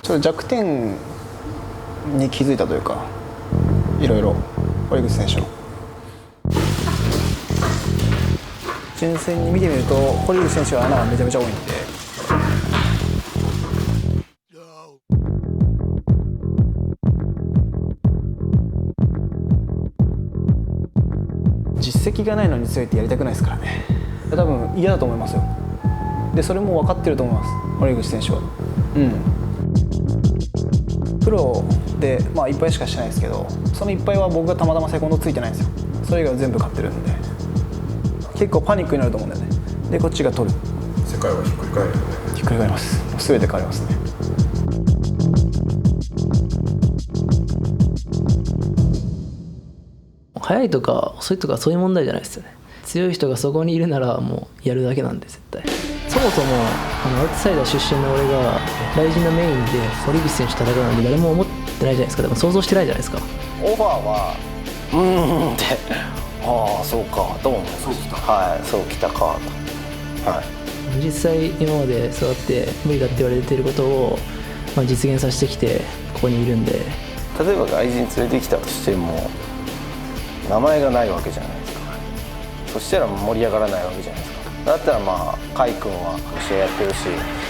ちょっと弱点に気づいたというか、いろいろ堀口選手の純粋に見てみると堀口選手は穴がめちゃめちゃ多いんで、実績がないのに強いってやりたくないですからね。多分嫌だと思いますよ。でそれも分かってると思います、堀口選手は。プロでまあいっぱいしかしてないですけど、そのいっぱいは僕がたまたまセコンドついてないんですよ。それ以外は全部勝ってるんで、結構パニックになると思うんだよね。でこっちが取る、世界はひっくり返るよね。ひっくり返ります。全て変わりますね。速いとか遅いとかそういう問題じゃないですよね。強い人がそこにいるならもうやるだけなんで、絶対。そもそもアウトサイダー出身の俺が大事なメインで堀口選手戦うなんて誰も思ってないじゃないですか。でも想像してないじゃないですか。オファーはってああそうかと思います。はい、そうきたかと。はい、実際今までそうやって無理だって言われていることを、実現させてきてここにいるんで。例えば外人連れてきたとしても名前がないわけじゃないですか。そしたら盛り上がらないわけじゃないですか。だったらまあ甲斐君は試合やってるし、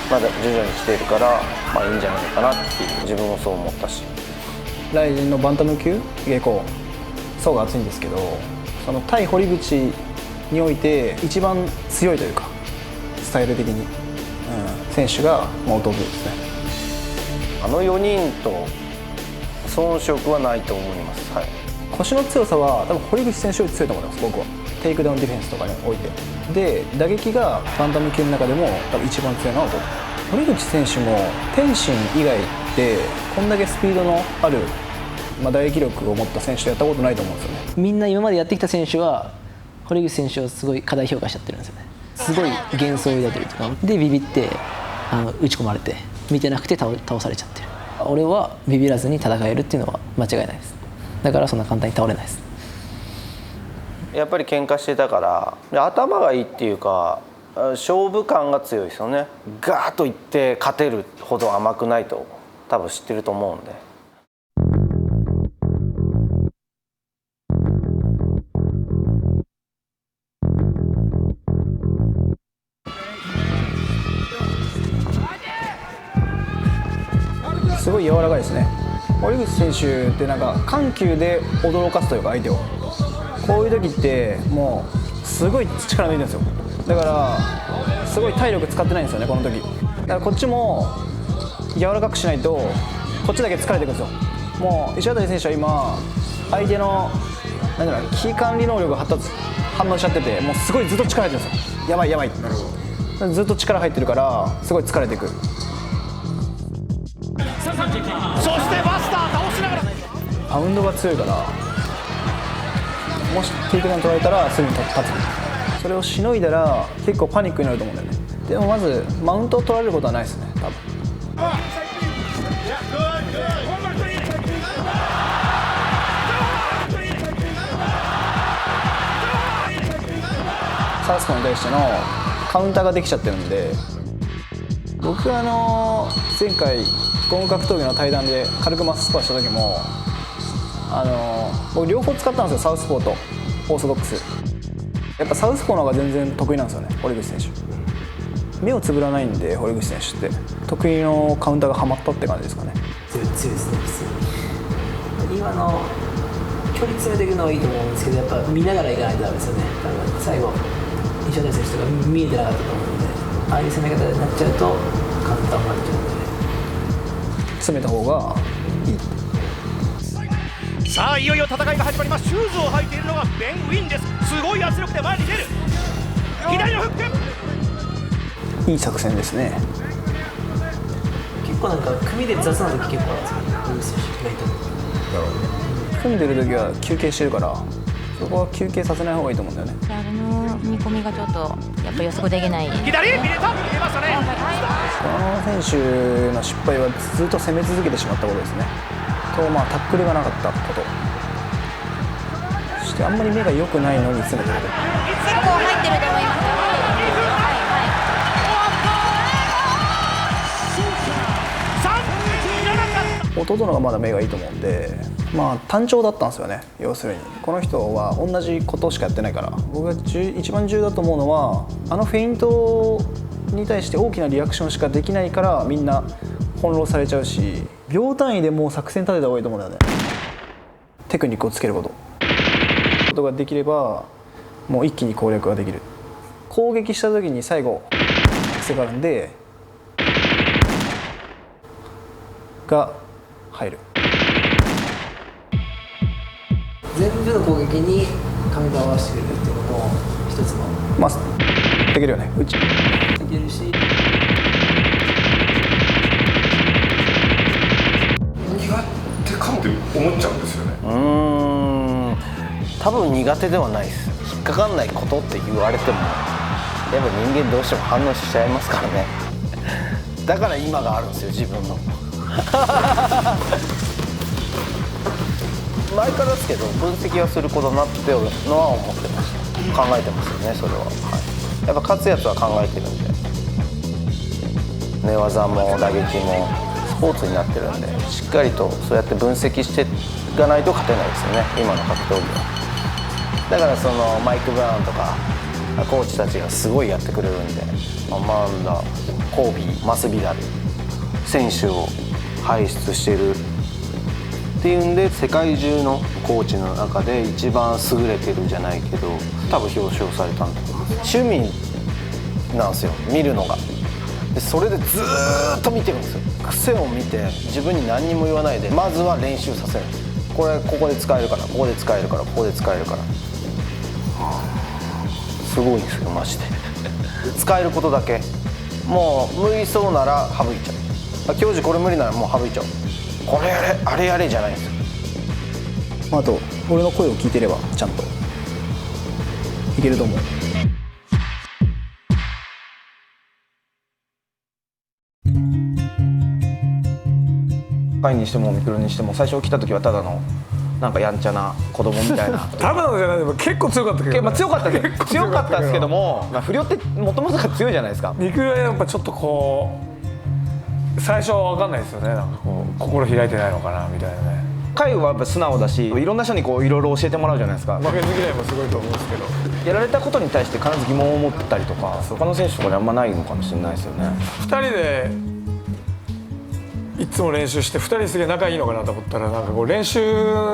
まだ徐々に来てるから、いいんじゃないかなっていう、自分もそう思ったし。ライジンのバンタム級結構層が厚いんですけど、その対堀口において一番強いというかスタイル的に、選手が弟ですね。あの4人と遜色はないと思います。はい、腰の強さは多分堀口選手より強いと思います、僕は。テイクダウンディフェンスとかにおいてで、打撃がバンタム級の中でも多分一番強いのは弟。堀口選手も天心以外でこんだけスピードのある、打撃力を持った選手とやったことないと思うんですよね。みんな今までやってきた選手は堀口選手をすごい過大評価しちゃってるんですよね。すごい幻想を抱いてるとかでビビって打ち込まれて、見てなくて倒されちゃってる。俺はビビらずに戦えるっていうのは間違いないです。だからそんな簡単に倒れないです。やっぱり喧嘩してたから頭がいいっていうか、勝負感が強いですよね。ガーッといって勝てるほど甘くないと多分知ってると思うんで。すごい柔らかいですね。堀口選手ってなんか緩急で驚かすというか、相手をこういう時ってもうすごい力抜いてるんですよ。だからすごい体力使ってないんですよね、この時。だからこっちも柔らかくしないとこっちだけ疲れていくんですよ。もう石渡選手は今相手の危機管理能力が反応しちゃってて、もうすごいずっと力入ってるんですよ。やばいやばいって、ずっと力入ってるからすごい疲れていく。そしてバスター倒しながらバウンドが強いから、もしテイクダウン取られたらすぐに立つ。それをしのいだら結構パニックになると思うんだよね。でもまずマウントを取られることはないですね、多分。サウスポーに対してのカウンターができちゃってるんで、僕は前回ゴム格闘技の対談で軽くマススパした時も僕両方使ったんですよ、サウスポーとオーソドックス。やっぱサウスポーの方が全然得意なんですよね、堀口選手。目をつぶらないんで堀口選手って得意のカウンターがはまったって感じですかね。強いですね、普通に。今の距離詰めていくのはいいと思うんですけど、やっぱ見ながらいかないとダメですよね。多分最後西田選手とか見えてなかったと思うので、ああいう攻め方になっちゃうとカウンターもらっちゃうので詰めた方がいい。さあいよいよ戦いが始まります。シューズを履いているのがベン・ウィンです。すごい圧力で前に出る。左のフック、いい作戦ですね。結構なんか組で雑な時結構あるんですよ、意外と。組んでる時は休憩してるから、そこは休憩させない方がいいと思うんだよね。あれの踏み込みがちょっとやっぱ予測できない。左見れた、見れましたね。この選手の失敗はずっと攻め続けてしまったことですね。とタックルがなかったこと、そしてあんまり目が良くないのに詰めてる。結構入ってると思います。弟の方がまだ目がいいと思うんで、まあ単調だったんですよね。要するにこの人は同じことしかやってないから。僕が一番重要だと思うのは、あのフェイントに対して大きなリアクションしかできないからみんな翻弄されちゃうし、秒単位でもう作戦立てた方がいいと思うんだよね。テクニックをつけることができればもう一気に攻略ができる。攻撃した時に最後癖があるんでが入る。全部の攻撃に神が合わせてくれるっていうのも一つのまあできるよね。うちできるし、苦手かもって思っちゃうんですよね。多分苦手ではないです。引っかかんないことって言われてもやっぱ人間どうしても反応しちゃいますからね。だから今があるんですよ、自分の。前からですけど分析はすることになってるのは思ってました。考えてますよね、それは。はい、やっぱ勝つやつは考えてるんで、寝技も打撃もスポーツになってるんで、しっかりとそうやって分析していかないと勝てないですよね、今の格闘技は。だからそのマイク・ブラウンとかコーチたちがすごいやってくれるんで、アマンダ、コービー、マスビダル選手を輩出してるっていうんで、世界中のコーチの中で一番優れてるじゃないけど多分表彰されたんだと思います。趣味なんですよ、見るのが。でそれでずーっと見てるんですよ。癖を見て自分に何にも言わないでまずは練習させるんです。これここで使えるから、ここで使えるから、ここで使えるから。すごいんですよマジで。使えることだけ、もう無理そうなら省いちゃう。教授これ無理ならもう省いちゃう。これやれあれやれじゃないんですよ。あと俺の声を聞いてればちゃんといけると思う。カイにしてもミクロにしても最初来た時はただのなんかやんちゃな子供みたいなただのじゃないでも結構強かったけど、ね、強かったですけども、まあ、不良ってもともとが強いじゃないですか。ミクルはやっぱちょっとこう最初は分かんないですよね。なんかこう心開いてないのかなみたいなね。カイはやっぱ素直だし、いろんな人にこういろいろ教えてもらうじゃないですか。負けず嫌いもすごいと思うんですけど、やられたことに対して必ず疑問を持ったりとか他の選手とかにあんまないのかもしれないですよね。2人でいつも練習して2人すげえ仲いいのかなと思ったら、なんかこう練習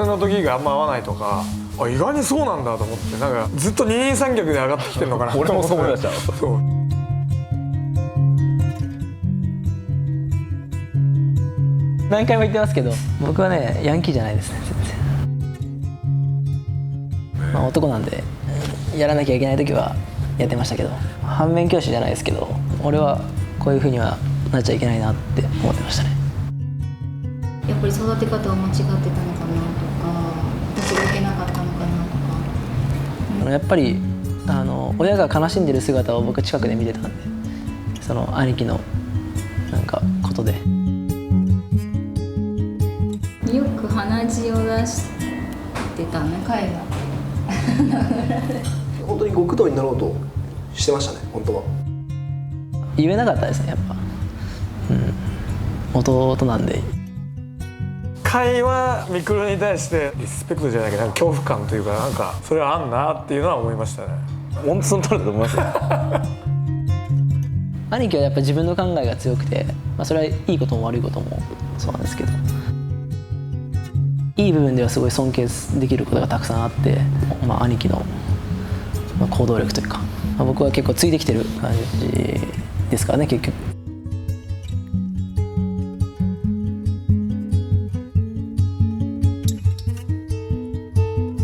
の時があんま合わないとか、あ意外にそうなんだと思って、なんかずっと二人三脚で上がってきてるのかな俺もそう思いました。そう何回も言ってますけど、僕はねヤンキーじゃないですね、全然。まあ男なんでやらなきゃいけない時はやってましたけど、反面教師じゃないですけど、俺はこういう風にはなっちゃいけないなって思ってましたね。やっぱり育て方を間違ってたのかなとか、間違いけなかったのかなとか。やっぱり親が悲しんでる姿を僕近くで見てたんで、その兄貴のなんかことで。よく鼻血を出してたね、彼が。本当に極道になろうとしてましたね、本当は。言えなかったですね、やっぱ。弟なんで。会話ミクルに対してリスペクトじゃないけど、なんか恐怖感というか、なんかそれはあんなっていうのは思いましたね。本当その通りだと思いますよ。兄貴はやっぱ自分の考えが強くて、まあ、それはいいことも悪いこともそうなんですけど、いい部分ではすごい尊敬できることがたくさんあって、まあ、兄貴の行動力というか、まあ、僕は結構ついてきてる感じですからね、結局。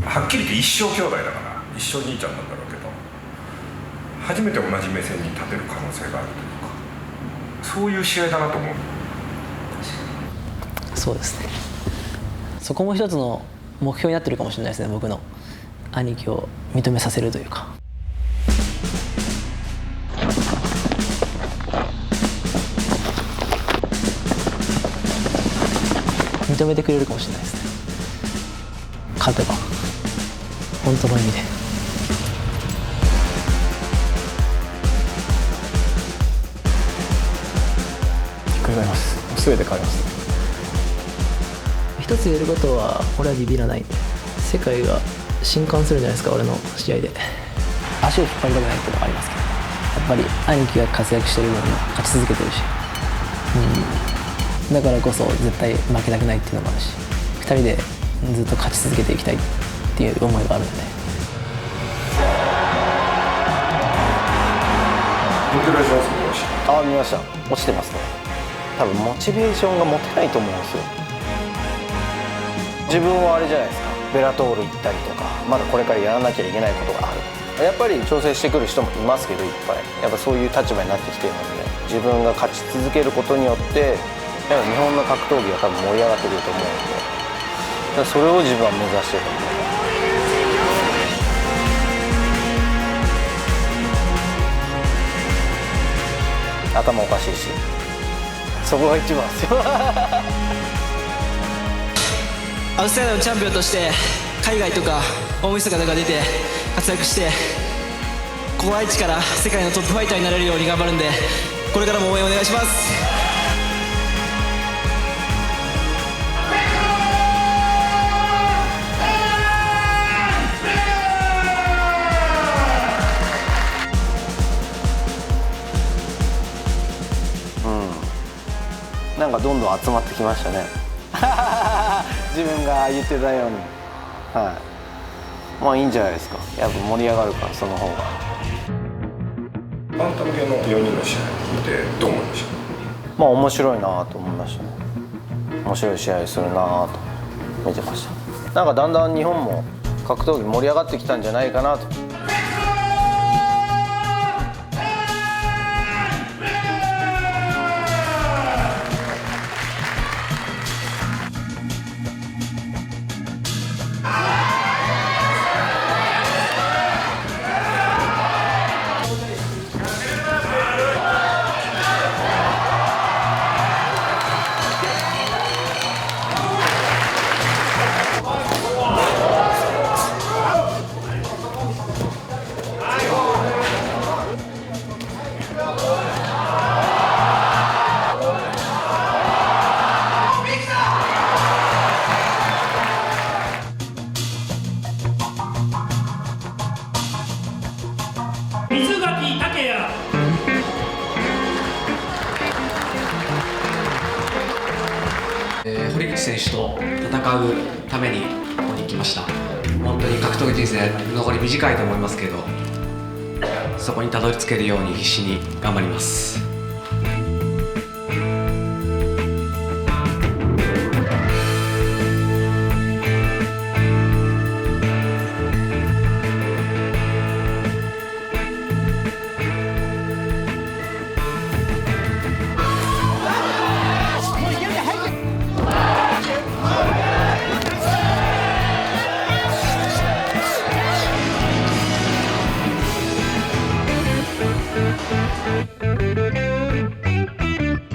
はっきり言って一生兄弟だから一生兄ちゃんなんだろうけど、初めて同じ目線に立てる可能性があるというか、そういう試合だなと思う。そうですね。そこも一つの目標になってるかもしれないですね、僕の。兄貴を認めさせるというか。認めてくれるかもしれないですね、勝てば。本当の意味で。ひっくり返ります。全て変わります。一つ言えることは俺はビビらない。世界が震撼するんじゃないですか、俺の試合で。足を引っ張りたくないっていうのがありますけど、やっぱり兄貴が活躍してるのに勝ち続けてるし、だからこそ絶対負けたくないっていうのもあるし、2人でずっと勝ち続けていきたいっていう思いがあるので。見ました。落ちてますね。多分モチベーションが持てないと思うんですよ。自分はあれじゃないですか、ベラトール行ったりとか、まだこれからやらなきゃいけないことがある。やっぱり調整してくる人もいますけど、いっぱいやっぱそういう立場になってきているので、自分が勝ち続けることによってやっぱ日本の格闘技は多分盛り上がってくると思うので、それを自分は目指していると思います。頭おかしいし、そこが一番ですよアウストラリアのチャンピオンとして海外とか大晦日とか出て活躍して、ここ愛知から世界のトップファイターになれるように頑張るんで、これからも応援お願いします。なんかどんどん集まってきましたね自分が言ってたように、まあいいんじゃないですか。やっぱ盛り上がるから、その方が。バンタム系の4人の試合見てどう思いました？まあ面白いなと思いましたね。面白い試合するなと見てました。なんかだんだん日本も格闘技盛り上がってきたんじゃないかなと。堀口選手と戦うためにここに来ました。本当に格闘技人生残り短いと思いますけど、そこにたどり着けるように必死に頑張ります。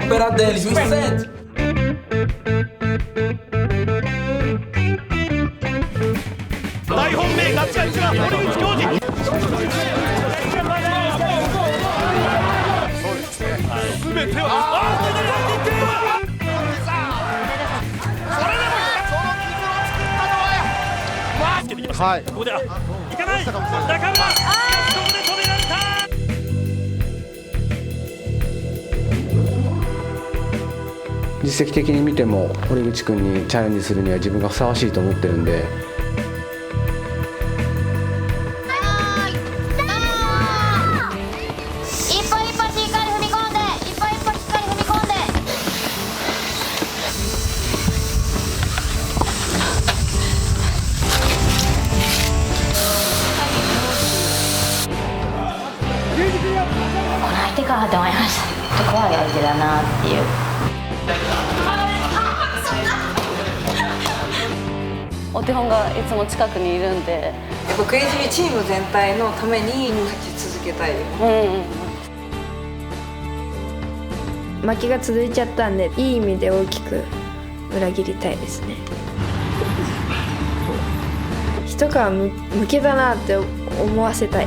Operar deles, Vicente!大本命ガチガチは堀口恭司。すべてははい、ここでいかない中村、ここで止められた。実績的に見ても堀口君にチャレンジするには自分がふさわしいと思ってるんで、一歩一歩しっかり踏み込んで、一歩一歩しっかり踏み込んで。この相手かと思いました。ちょっと怖い相手だなっていう。お手本がいつも近くにいるんで、やっぱクレイジーチーム全体のために勝ち続けたい。負けが続いちゃったんで、いい意味で大きく裏切りたいですね。一皮むけだなって思わせたい。